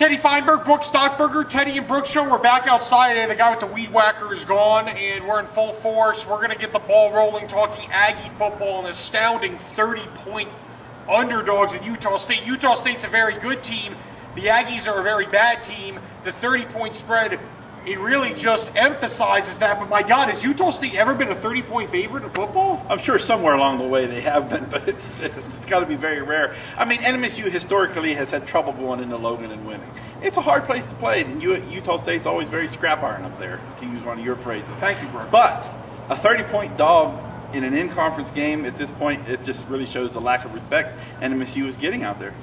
Teddy Feinberg, Brook Stockburger, Teddy and Brook Show. We're back outside, and the guy with the weed whacker is gone, and we're in full force. We're going to get the ball rolling, talking Aggie football, an astounding 30-point underdogs in Utah State. Utah State's a very good team. The Aggies are a very bad team. The 30-point spread, it really just emphasizes that. But my God, has Utah State ever been a 30-point favorite in football? I'm sure somewhere along the way they have been, but it's got to be very rare. I mean, NMSU historically has had trouble going into Logan and winning. It's a hard place to play, and Utah State's always very scrap iron up there, to use one of your phrases. Thank you, bro. But a 30-point dog in an in-conference game at this point, it just really shows the lack of respect NMSU is getting out there.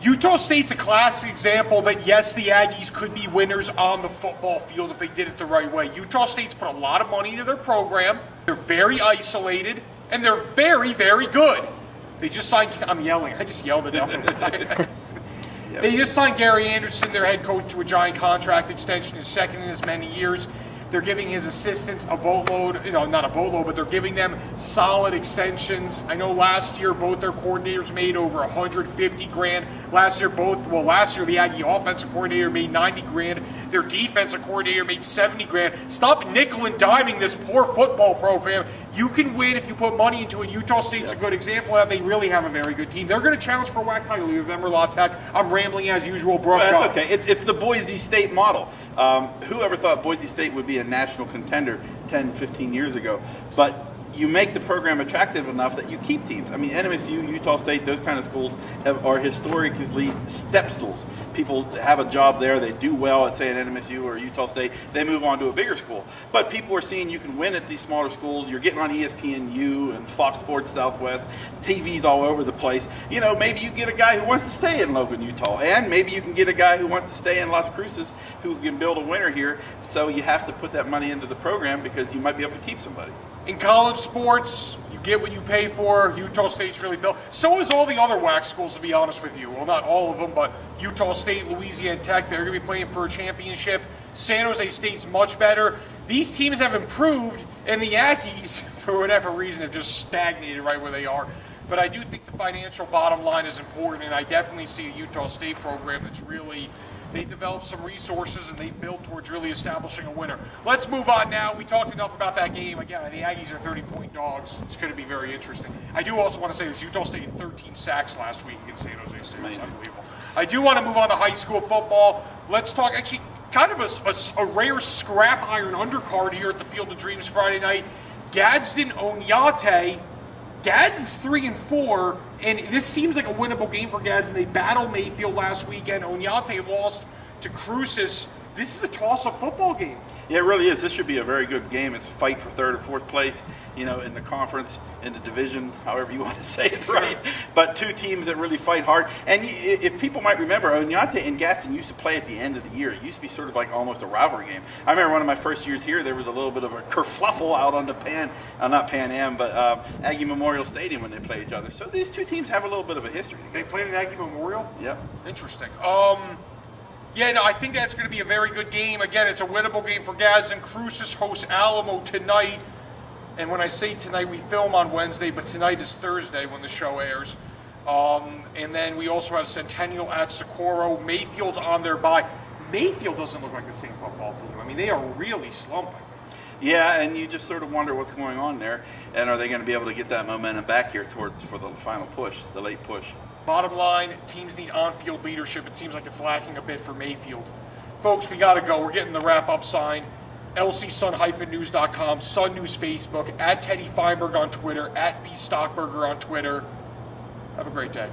Utah State's a classic example that, yes, the Aggies could be winners on the football field if they did it the right way. Utah State's put a lot of money into their program. They're very isolated, and they're very, very good. They just signed – I'm yelling. I just yelled it out. They just signed Gary Anderson, their head coach, to a giant contract extension, his second in as many years. They're giving his assistants a boatload, not a boatload, but they're giving them solid extensions. I know last year both their coordinators made over $150,000. Last year the Aggie offensive coordinator made $90,000. Their defensive coordinator made $70,000. Stop nickel and diming this poor football program. You can win if you put money into it. Utah State's a good example of that. They really have a very good team. They're going to challenge for a WAC title. You remember La Tech? I'm rambling as usual, Brook. Well, that's okay. It's the Boise State model. Whoever thought Boise State would be a national contender 10, 15 years ago? But you make the program attractive enough that you keep teams. I mean, NMSU, Utah State, those kind of schools are historically step stools. People have a job there, they do well at, say, an NMSU or Utah State, they move on to a bigger school. But people are seeing you can win at these smaller schools. You're getting on ESPNU and Fox Sports Southwest, TV's all over the place. Maybe you get a guy who wants to stay in Logan, Utah, and maybe you can get a guy who wants to stay in Las Cruces who can build a winner here. So you have to put that money into the program because you might be able to keep somebody. In college sports, you get what you pay for. Utah State's really built. So is all the other WAC schools, to be honest with you. Well, not all of them, but Utah State, Louisiana Tech, they're going to be playing for a championship. San Jose State's much better. These teams have improved, and the Aggies, for whatever reason, have just stagnated right where they are. But I do think the financial bottom line is important, and I definitely see a Utah State program that's really... They developed some resources, and they built towards really establishing a winner. Let's move on now. We talked enough about that game. Again, the Aggies are 30-point dogs. It's going to be very interesting. I do also want to say this. Utah State had 13 sacks last week against San Jose State. It's unbelievable. I do want to move on to high school football. Let's talk actually kind of a rare scrap iron undercard here at the Field of Dreams Friday night. Gadsden Oñate. Gadsden's 3-4, and this seems like a winnable game for Gadsden. They battled Mayfield last weekend. Oñate lost to Cruces. This is a toss-up football game. Yeah, it really is. This should be a very good game. It's a fight for third or fourth place, in the conference, in the division, however you want to say it, right? But two teams that really fight hard. And if people might remember, Oñate and Gadsden used to play at the end of the year. It used to be sort of like almost a rivalry game. I remember one of my first years here, there was a little bit of a kerfluffle out on the not Pan Am, but Aggie Memorial Stadium when they play each other. So these two teams have a little bit of a history. They played at Aggie Memorial? Yep. Interesting. I think that's going to be a very good game. Again, it's a winnable game for Gadsden. Cruces hosts Alamo tonight. And when I say tonight, we film on Wednesday, but tonight is Thursday when the show airs. And then we also have Centennial at Socorro. Mayfield's on their bye. Mayfield doesn't look like the same football team. I mean, they are really slumping. Yeah, and you just sort of wonder what's going on there. And are they going to be able to get that momentum back here for the final push, the late push? Bottom line, teams need on-field leadership. It seems like it's lacking a bit for Mayfield. Folks, we got to go. We're getting the wrap-up sign. lcsun-news.com, Sun News Facebook, at Teddy Feinberg on Twitter, at B Stockburger on Twitter. Have a great day.